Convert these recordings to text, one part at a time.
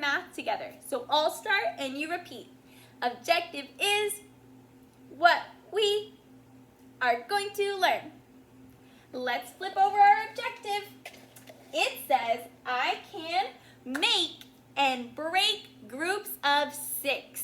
math together. So I'll start and you repeat. Objective is what we are going to learn. Let's flip over our objective. It says, I can make and break groups of 6.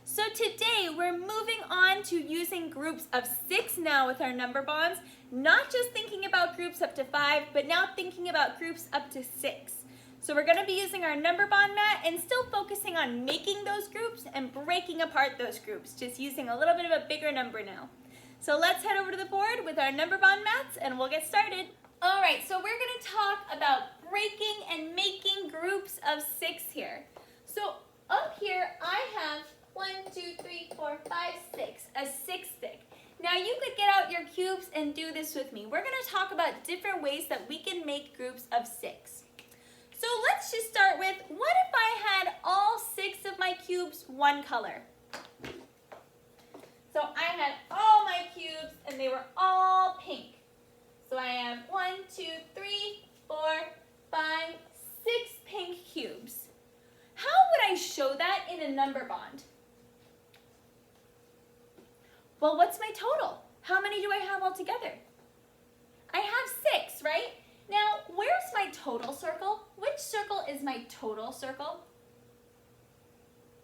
So today we're moving on to using groups of 6 now with our number bonds, not just thinking about groups up to 5, but now thinking about groups up to 6. So we're going to be using our number bond mat and still focusing on making those groups and breaking apart those groups, just using a little bit of a bigger number now. So let's head over to the board with our number bond mats and we'll get started. All right, so we're going to talk about breaking and making groups of 6 here. So up here I have 1, 2, 3, 4, 5, 6, a 6 stick. Now you could get out your cubes and do this with me. We're going to talk about different ways that we can make groups of 6. So let's just start with, what if I had all 6 of my cubes one color? So I had all my cubes and they were all pink. So I have 1, 2, 3, 4, 5, 6 pink cubes. How would I show that in a number bond? Well, what's my total? How many do I have altogether? I have 6, right? Now, where's my total circle? Which circle is my total circle?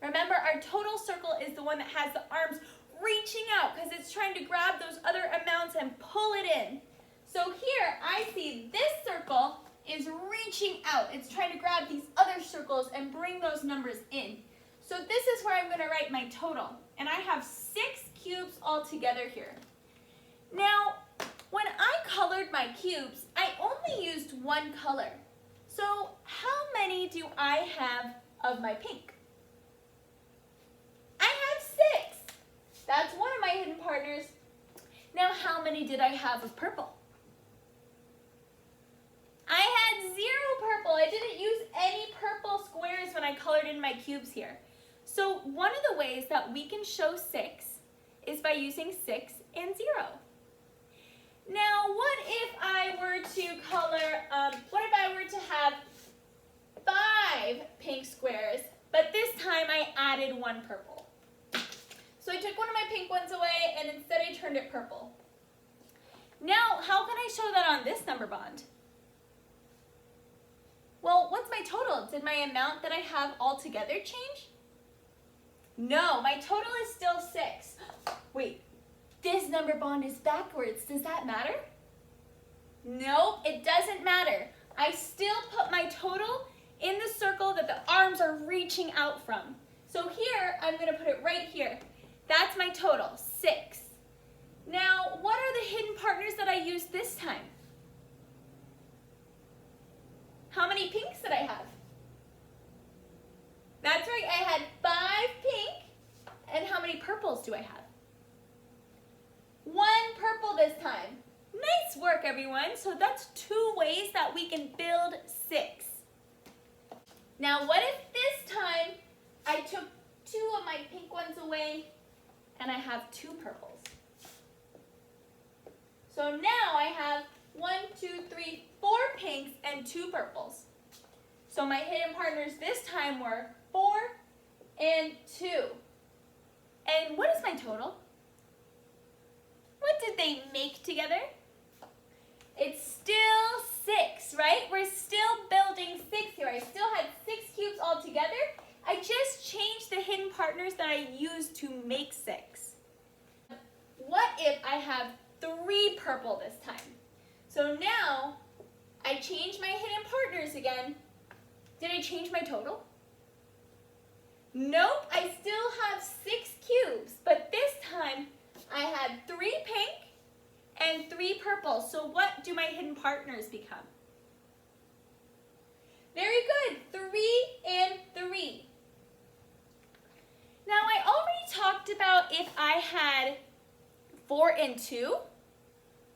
Remember, our total circle is the one that has the arms reaching out because it's trying to grab those other amounts and pull it in. So here, I see this circle is reaching out. It's trying to grab these other circles and bring those numbers in. So this is where I'm going to write my total. And I have 6 cubes all together here. Now, when I colored my cubes, I only used one color. So how many do I have of my pink? I have 6. That's one of my hidden partners. Now, how many did I have of purple? I had 0 purple. I didn't use any purple squares when I colored in my cubes here. So one of the ways that we can show 6 is by using 6 and 0. Now, what if I were to color, what if I were to have 5 pink squares, but this time I added 1 purple? So I took one of my pink ones away and instead I turned it purple. Now, how can I show that on this number bond? Well, what's my total? Did my amount that I have all together change? No, my total is still 6. Wait, this number bond is backwards. Does that matter? No, it doesn't matter. I still put my total in the circle that the arms are reaching out from. So here, I'm going to put it right here. That's my total, 6. Now, what are the hidden partners that I used this time? How many pinks did I have? That's right, I had 5 pink. And how many purples do I have? 1 purple this time. Nice work, everyone. So that's 2 ways that we can build 6. Now, what if this time I took 2 of my pink ones away and I have 2 purples? So now I have 1, 2, 3, 4 pinks and 2 purples. So my hidden partners this time were 4 and 2. And what is my total? What did they make together? It's still 6, right? We're still building 6 here. I still had 6 cubes all together. I just changed the hidden partners that I used to make 6. What if I have 3 purple this time? So now I changed my hidden partners again. Did I change my total? Nope, I still have 6 cubes, but this time I had 3 pink and 3 purple. So what do my hidden partners become? Very good, 3 and 3. Now I already talked about if I had 4 and 2.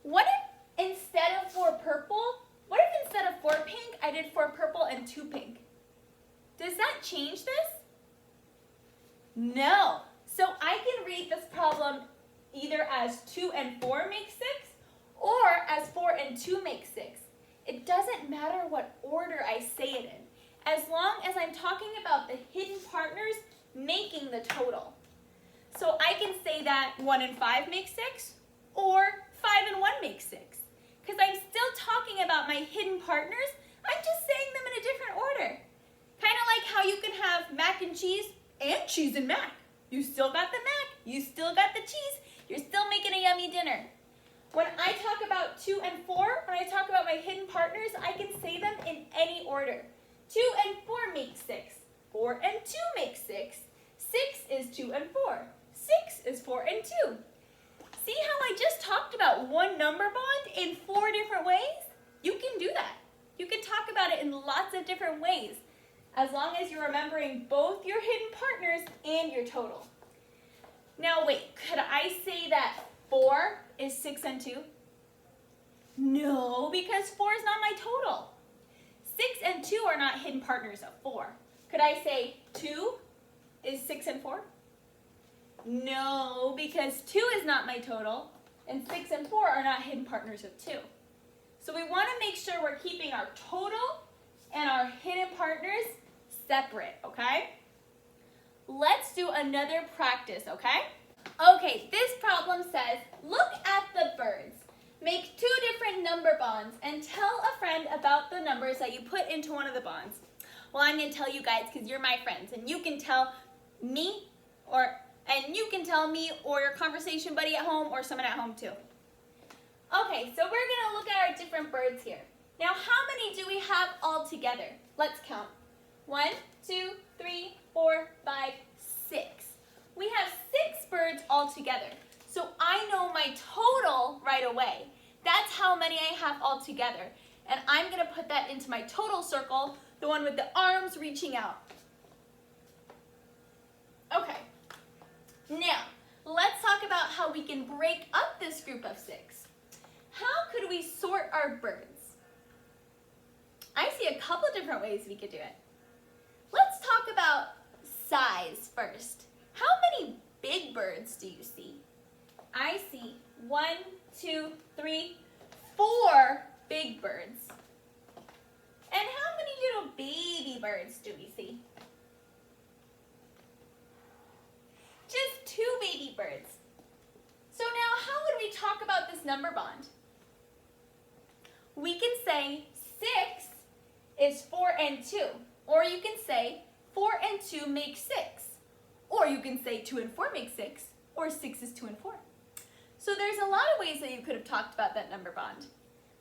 What if instead of 4 purple, what if instead of 4 pink, I did 4 purple and 2 pink? Does that change this? No. So I can read this problem either as 2 and 4 make 6 or as 4 and 2 make 6. It doesn't matter what order I say it in. as long as I'm talking about the hidden partners making the total. So I can say that 1 and 5 make 6, or 5 and 1 make 6. Because I'm still talking about my hidden partners, I'm just saying them in a different order. Kind of like how you can have mac and cheese and mac. You still got the mac, you still got the cheese, you're still making a yummy dinner. When I talk about 2 and 4, when I talk about my hidden partners, I can say them in any order. 2 and 4 make 6. 4 and 2 make 6. 6 is 2 and 4. 6 is 4 and 2. See how I just talked about one number bond in 4 different ways? You can do that. You can talk about it in lots of different ways, as long as you're remembering both your hidden partners and your total. Now wait, could I say that 4 is 6 and 2? No, because 4 is not my total. 6 and 2 are not hidden partners of 4. Could I say 2 is 6 and 4? No, because 2 is not my total, and 6 and 4 are not hidden partners of 2. So we want to make sure we're keeping our total and our hidden partners separate, okay? Let's do another practice, okay? Okay, this problem says, look at the birds. Make 2 different number bonds and tell a friend about the numbers that you put into one of the bonds. Well, I'm going to tell you guys because you're my friends, and you can tell me or your conversation buddy at home or someone at home too. Okay, so we're going to look at our different birds here. Now, how many do we have all together? Let's count. 1, 2, 3, 4, 5, 6. We have 6 birds all together. So I know my total right away. That's how many I have all together. And I'm going to put that into my total circle, the one with the arms reaching out. Okay. Now, let's talk about how we can break up this group of 6. How could we sort our birds? I see a couple different ways we could do it. Let's talk about size first. How many big birds do you see? I see 1, 2, 3, 4 big birds. And how many little baby birds do we see? Just 2 baby birds. So now how would we talk about this number bond? We can say 6 is 4 and 2. Or you can say 4 and 2 make 6. Or you can say 2 and 4 make 6. Or 6 is 2 and 4. So there's a lot of ways that you could have talked about that number bond.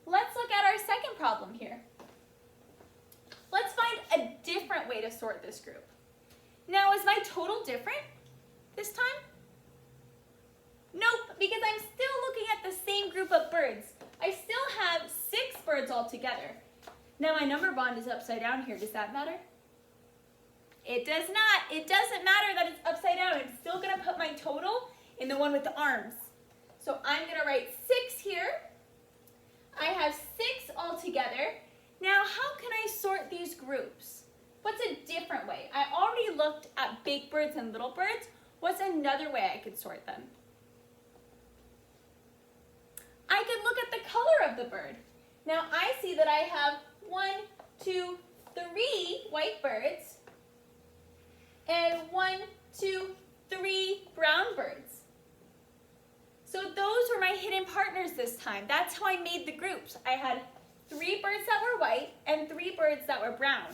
Let's look at our second problem here. Let's find a different way to sort this group. Now, is my total different this time? Nope, because I'm still looking at the same group of birds. I still have 6 birds all together. Now my number bond is upside down here. Does that matter? It does not. It doesn't matter that it's upside down. I'm still going to put my total in the one with the arms. So I'm going to write 6 here. I have 6 all together. Now how can I sort these groups? What's a different way? I already looked at big birds and little birds. What's another way I could sort them? I could look at the color of the bird. Now I see that I have 1, 2, 3 white birds and 1, 2, 3 brown birds. So those were my hidden partners this time. That's how I made the groups. I had 3 birds that were white and 3 birds that were brown.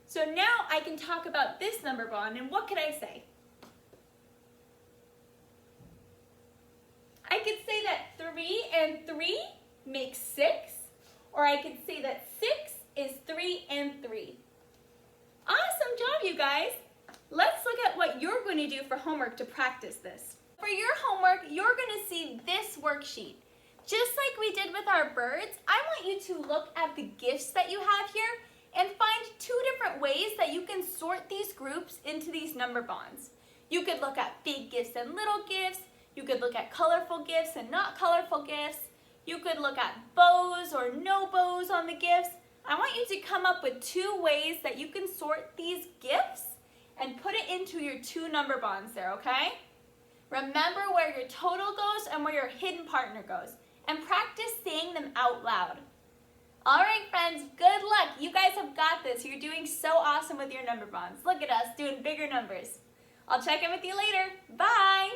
So now I can talk about this number bond, and what could I say? I could say that 3 and 3 make 6, or I could say that 6 is 3 and 3. Awesome job, you guys. Let's look at what you're going to do for homework to practice this. For your homework, you're going to see this worksheet. Just like we did with our birds, I want you to look at the gifts that you have here and find 2 different ways that you can sort these groups into these number bonds. You could look at big gifts and little gifts. You could look at colorful gifts and not colorful gifts. You could look at bows or no bows on the gifts. I want you to come up with 2 ways that you can sort these gifts and put it into your 2 number bonds there, okay? Remember where your total goes and where your hidden partner goes, and practice saying them out loud. All right, friends, good luck. You guys have got this. You're doing so awesome with your number bonds. Look at us doing bigger numbers. I'll check in with you later. Bye.